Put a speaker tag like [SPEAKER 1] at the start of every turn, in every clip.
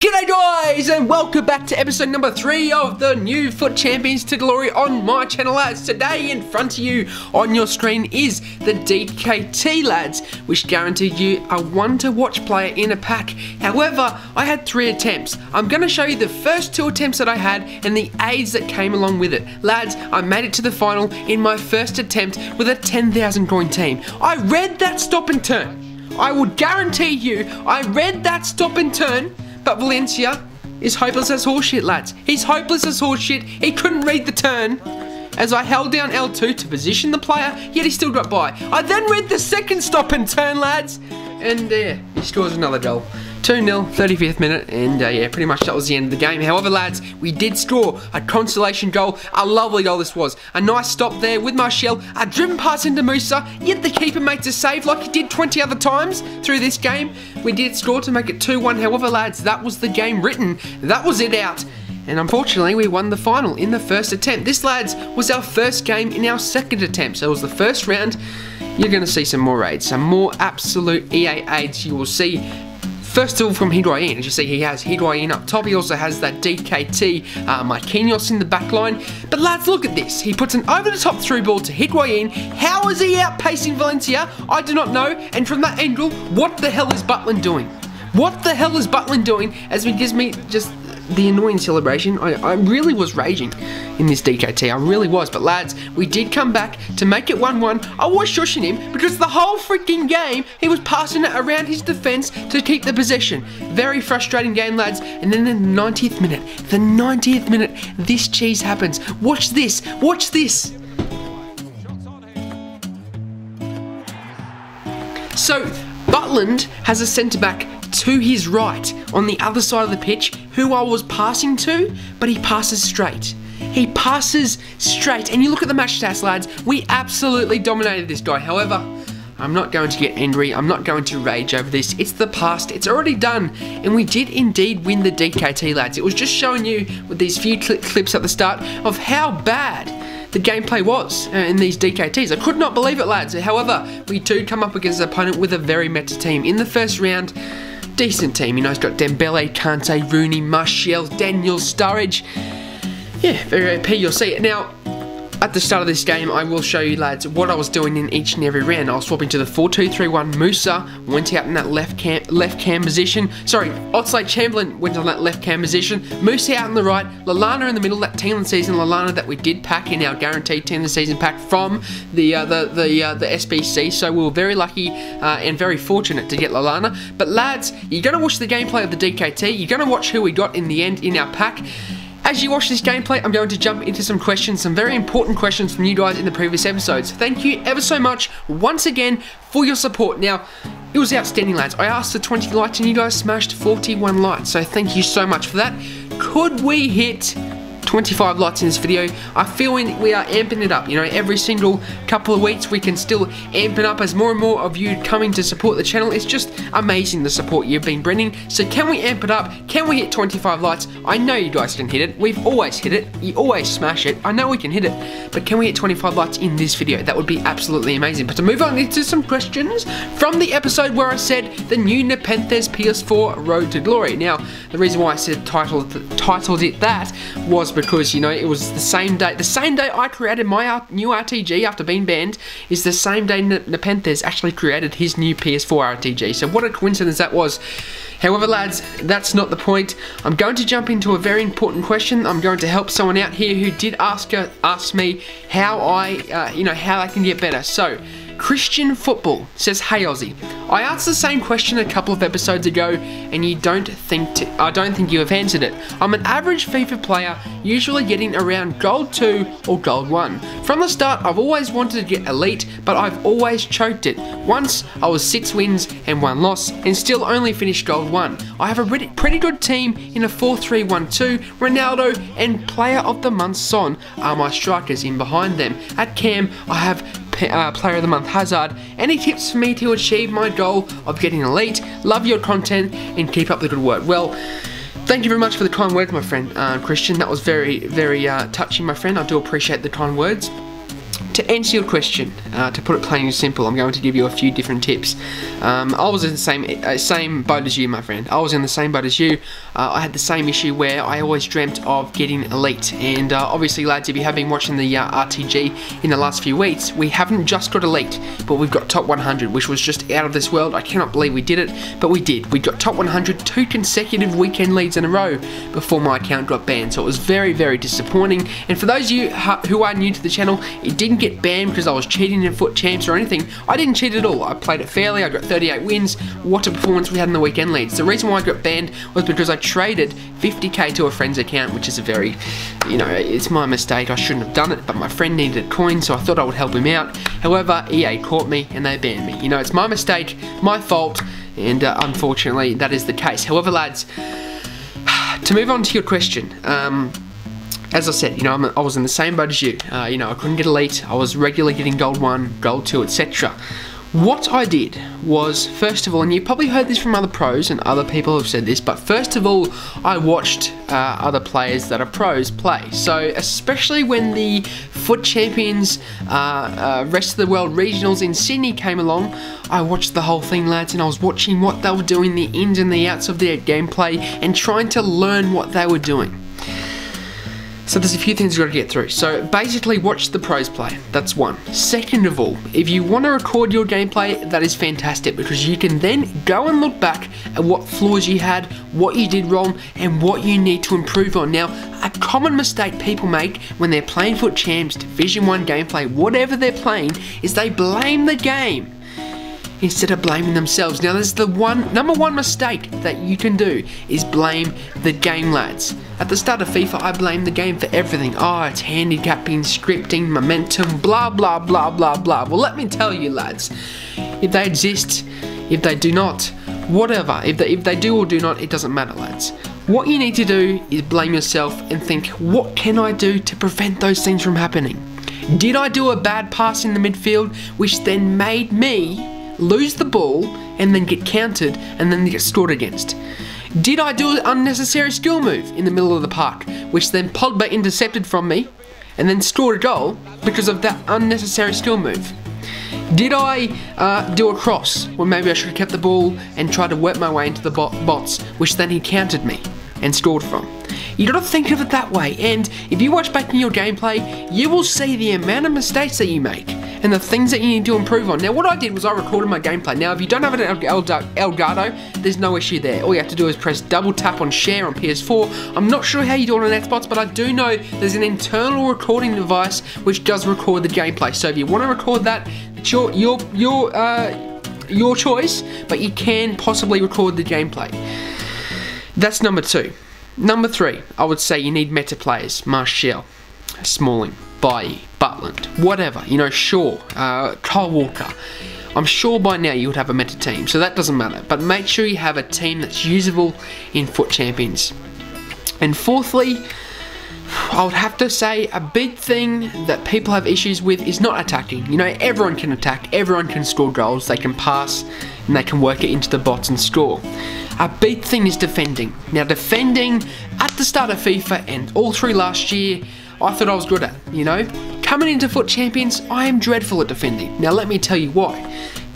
[SPEAKER 1] G'day guys, and welcome back to episode number 3 of the new FUT Champions to glory on my channel, lads. Today in front of you on your screen is the DKT, lads, which guaranteed you a one-to-watch player in a pack. However, I had 3 attempts. I'm going to show you the first 2 attempts that I had and the aids that came along with it. Lads, I made it to the final in my first attempt with a 10,000 coin team. I read that stop and turn. I would guarantee you, I read that stop and turn. But Valencia is hopeless as horseshit, lads. He's hopeless as horseshit. He couldn't read the turn as I held down L2 to position the player, yet he still got by. I then read the second stop and turn, lads, and he scores another goal. 2-0, 35th minute, and yeah, pretty much that was the end of the game. However, lads, we did score a consolation goal. A lovely goal this was. A nice stop there with Martial, a driven pass into Musa, yet the keeper makes a save like he did 20 other times through this game. We did score to make it 2-1. However, lads, that was the game written. That was it out. And unfortunately, we won the final in the first attempt. This, lads, was our first game in our second attempt. So it was the first round. You're going to see some more raids, some more absolute EA aids you will see. First of all, from Higuain, as you see, he has Higuain up top. He also has that DKT Marquinhos in the back line. But lads, look at this. He puts an over-the-top through ball to Higuain. How is he outpacing Valencia? I do not know. And from that angle, what the hell is Butland doing? What the hell is Butland doing? As it gives me just the annoying celebration. I really was raging in this DKT. I really was. But lads, we did come back to make it 1-1. I was shushing him because the whole freaking game he was passing it around his defense to keep the possession. Very frustrating game, lads. And then in the 90th minute, this cheese happens. Watch this. Watch this. So Butland has a centre-back to his right on the other side of the pitch who I was passing to, but he passes straight. He passes straight. And you look at the match stats, lads, we absolutely dominated this guy. However, I'm not going to get angry. I'm not going to rage over this. It's the past. It's already done. And we did indeed win the DKT, lads. It was just showing you with these few clips at the start of how bad the gameplay was in these DKTs. I could not believe it, lads. However, we do come up against an opponent with a very meta team. In the first round, decent team. You know, he's got Dembele, Kante, Rooney, Martial, Daniel, Sturridge. Yeah, very OP, you'll see it. Now, at the start of this game, I will show you, lads, what I was doing in each and every round. I was swapping to the 4-2-3-1. Musa went out in that left cam position. Sorry, Oxlade-Chamberlain went on that left cam position. Musa out on the right. Lallana in the middle. That team of the season Lallana that we did pack in our guaranteed team of the season pack from the SBC. So we were very lucky and very fortunate to get Lallana. But lads, you're going to watch the gameplay of the DKT. You're going to watch who we got in the end in our pack. As you watch this gameplay, I'm going to jump into some questions, some very important questions from you guys in the previous episodes. Thank you ever so much once again for your support. Now, it was outstanding, lads. I asked for 20 likes and you guys smashed 41 likes, so thank you so much for that. Could we hit 25 likes in this video? I feel we are amping it up. You know, every single couple of weeks we can still amp it up as more and more of you coming to support the channel. It's just amazing the support you've been bringing. So can we amp it up? Can we hit 25 likes? I know you guys can hit it. We've always hit it. You always smash it. I know we can hit it. But can we hit 25 likes in this video? That would be absolutely amazing. But to move on into some questions from the episode where I said the new Nepenthes PS4 Road to Glory. Now, the reason why I said titled it that was because, you know, it was the same day I created my new RTG after being banned is the same day Nepenthes actually created his new PS4 RTG. So what a coincidence that was. However, lads, that's not the point. I'm going to jump into a very important question. I'm going to help someone out here who did ask me how how I can get better. So, Christian Football says, "Hey Aussie, I asked the same question a couple of episodes ago, and I don't think you have answered it. I'm an average FIFA player, usually getting around Gold 2 or Gold 1. From the start, I've always wanted to get Elite, but I've always choked it. Once, I was 6 wins and 1 loss, and still only finished Gold 1. I have a pretty good team in a 4-3-1-2. Ronaldo and Player of the Month Son are my strikers in behind them. At Cam, I have Player of the Month Hazard. Any tips for me to achieve my goal of getting Elite? Love your content and keep up the good work." Well, thank you very much for the kind words, my friend Christian. That was very, very touching, my friend. I do appreciate the kind words. To answer your question, to put it plain and simple, I'm going to give you a few different tips. I was in the same boat as you, my friend. I was in the same boat as you. I had the same issue where I always dreamt of getting elite. And obviously, lads, if you have been watching the RTG in the last few weeks, we haven't just got elite, but we've got top 100, which was just out of this world. I cannot believe we did it, but we did. We got top 100 2 consecutive weekend leads in a row before my account got banned, so it was very, very disappointing. And for those of you who are new to the channel, it didn't get banned because I was cheating in FUT Champs or anything. I didn't cheat at all. I played it fairly. I got 38 wins. What a performance we had in the weekend leads. The reason why I got banned was because I traded 50k to a friend's account, which is a very, it's my mistake. I shouldn't have done it, but my friend needed a coin, so I thought I would help him out. However, EA caught me and they banned me. It's my mistake, my fault, and unfortunately that is the case. However, lads, to move on to your question, as I said, I was in the same boat as you. I couldn't get elite. I was regularly getting gold 1, gold 2, etc. What I did was, first of all, and you probably heard this from other pros and other people have said this, but first of all, I watched other players that are pros play. So, especially when the FUT Champions, rest of the world regionals in Sydney came along, I watched the whole thing, lads, and I was watching what they were doing, the ins and the outs of their gameplay, and trying to learn what they were doing. So there's a few things you've got to get through. So basically watch the pros play. That's one. Second of all, if you want to record your gameplay, that is fantastic because you can then go and look back at what flaws you had, what you did wrong, and what you need to improve on. Now, a common mistake people make when they're playing FUT Champs, Division 1 gameplay, whatever they're playing, is they blame the game instead of blaming themselves. Now, there's the number one mistake that you can do is blame the game, lads. At the start of FIFA, I blamed the game for everything. Oh, it's handicapping, scripting, momentum, blah, blah, blah, blah, blah. Well, let me tell you, lads, if they exist, if they do not, whatever, if they do or do not, it doesn't matter, lads. What you need to do is blame yourself and think, what can I do to prevent those things from happening? Did I do a bad pass in the midfield, which then made me lose the ball and then get countered and then get scored against? Did I do an unnecessary skill move in the middle of the park, which then Pogba intercepted from me and then scored a goal because of that unnecessary skill move? Did I do a cross when maybe I should have kept the ball and tried to work my way into the bots, which then he countered me and scored from? You gotta think of it that way, and if you watch back in your gameplay, you will see the amount of mistakes that you make and the things that you need to improve on. Now, what I did was I recorded my gameplay. Now, if you don't have an Elgato, there's no issue there. All you have to do is press double tap on share on PS4. I'm not sure how you do it on Xbox, but I do know there's an internal recording device which does record the gameplay. So if you want to record that, it's your choice, but you can possibly record the gameplay. That's number 2. Number 3, I would say you need meta players. Martial, Smalling, Bailly, Butland, whatever, Shaw, Kyle Walker. I'm sure by now you would have a meta team, so that doesn't matter. But make sure you have a team that's usable in FUT Champions. And fourthly, I would have to say a big thing that people have issues with is not attacking. Everyone can attack, everyone can score goals, they can pass, and they can work it into the bots and score. A big thing is defending. Now, defending at the start of FIFA and all through last year, I thought I was good at, Coming into FUT Champions, I am dreadful at defending. Now, let me tell you why.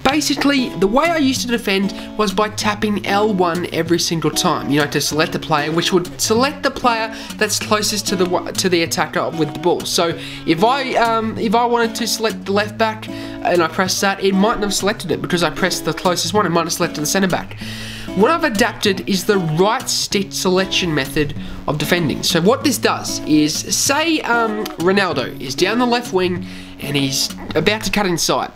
[SPEAKER 1] Basically, the way I used to defend was by tapping L1 every single time, to select the player, which would select the player that's closest to the attacker with the ball. So if I wanted to select the left back and I pressed that, it mightn't have selected it because I pressed the closest one. It might have selected the centre back. What I've adapted is the right stick selection method of defending. So what this does is, say Ronaldo is down the left wing and he's about to cut inside.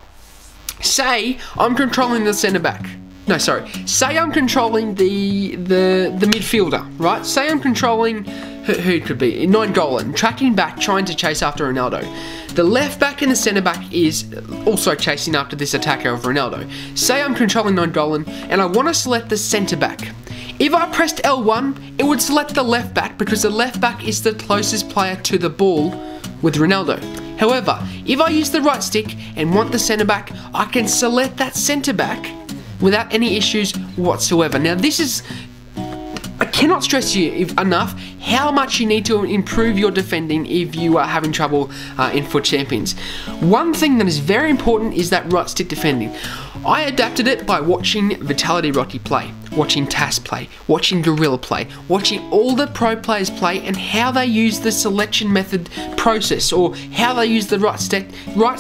[SPEAKER 1] Say I'm controlling the centre back. No, sorry. Say I'm controlling the midfielder, right? Say I'm controlling who it could be, Nainggolan, tracking back, trying to chase after Ronaldo. The left back and the centre back is also chasing after this attacker of Ronaldo. Say I'm controlling Nainggolan and I want to select the centre back. If I pressed L1, it would select the left back because the left back is the closest player to the ball with Ronaldo. However, if I use the right stick and want the centre back, I can select that centre back without any issues whatsoever. Now, this is, I cannot stress you enough how much you need to improve your defending if you are having trouble in FUT Champions. One thing that is very important is that right stick defending. I adapted it by watching Vitality Rocky play. watching Tas play, watching Gorilla play, watching all the pro players play and how they use the selection method process, or how they use the right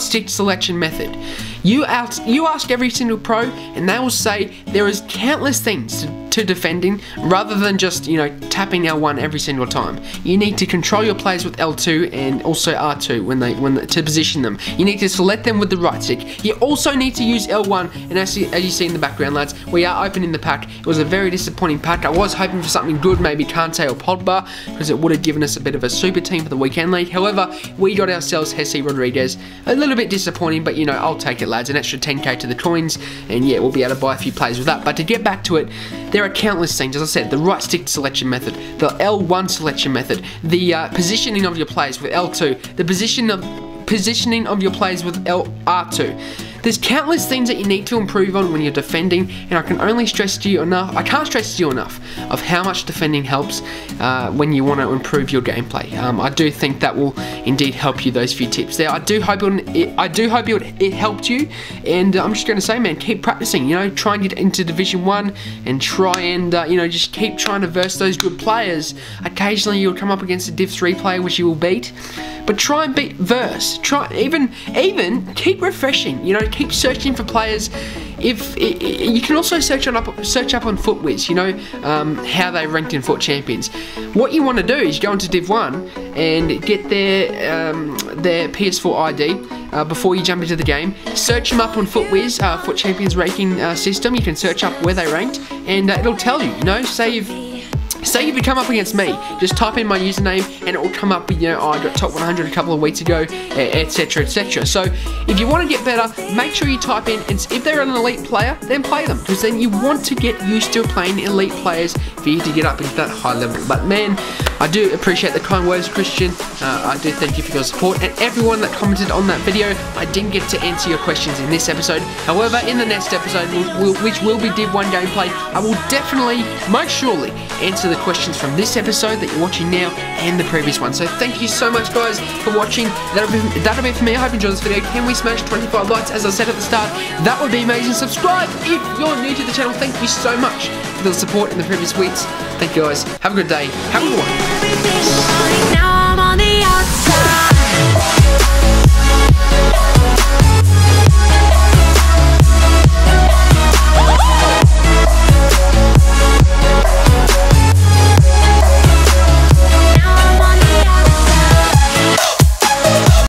[SPEAKER 1] stick selection method. You ask every single pro and they will say there is countless things to defending rather than just, you know, tapping L1 every single time. You need to control your players with L2 and also R2 to position them. You need to select them with the right stick. You also need to use L1, and as you see in the background, lads, we are opening the pack. It was a very disappointing pack. I was hoping for something good, maybe Kante or Pogba, because it would have given us a bit of a super team for the weekend league. However, we got ourselves Jesse Rodriguez. A little bit disappointing, but you know, I'll take it, lads. An extra 10k to the coins, and yeah, we'll be able to buy a few players with that. But to get back to it, there are countless things. As I said, the right stick selection method, the L1 selection method, the positioning of your players with L2, the positioning of your players with R2. There's countless things that you need to improve on when you're defending, and I can't stress to you enough of how much defending helps when you want to improve your gameplay. I do think that will indeed help you, those few tips there. I do hope it helped you, and I'm just going to say, man, keep practicing. You know, try and get into Division 1 and try and you know, just keep trying to verse those good players. Occasionally you'll come up against a Div 3 player which you will beat, but try and beat verse. Try even keep refreshing. You know, keep searching for players. If you can also search up on FUTWiz, you know, how they ranked in FUT Champions. What you want to do is go into Div 1 and get their PS4 ID before you jump into the game. Search them up on FUTWiz, FUT Champions ranking system. You can search up where they ranked, and it'll tell you. You know, say if you come up against me, just type in my username and it will come up with, you know, oh, I got top 100 a couple of weeks ago, etc, etc. So if you want to get better, make sure you type in, and if they're an elite player, then play them, because then you want to get used to playing elite players for you to get up into that high level. But man, I do appreciate the kind words, Christian. I do thank you for your support, and everyone that commented on that video. I didn't get to answer your questions in this episode. However, in the next episode, which will be Div 1 gameplay, I will definitely, most surely, answer the questions from this episode that you're watching now and the previous one. So thank you so much, guys, for watching. That'll be it for me. I hope you enjoyed this video. Can we smash 25 likes, as I said at the start? That would be amazing. Subscribe if you're new to the channel. Thank you so much for the support in the previous weeks. Thank you, guys. Have a good day. Have a good one.